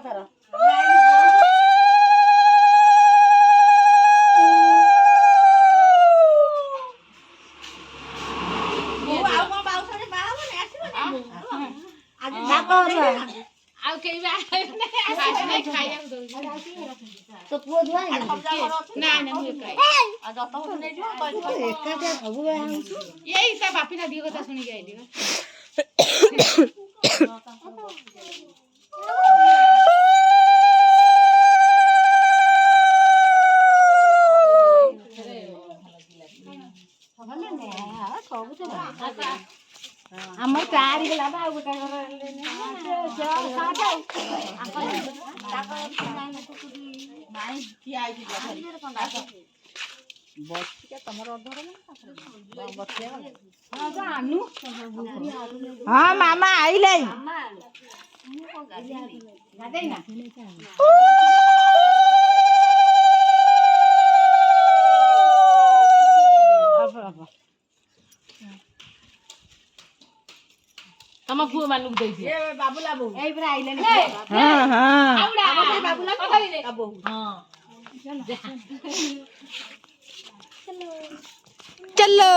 थर तो पुओ धुआ ना यही ता बापी ना दियो कथा सुनी गई दियो हमर चारी गला बा गोटा घर हाँ मामा आइले तम पुओ मानु दे दियो ए बाबूला बहू ए बरा आइले ने हाँ हाँ आउडा बाबूला कथाइले बहू हां चलो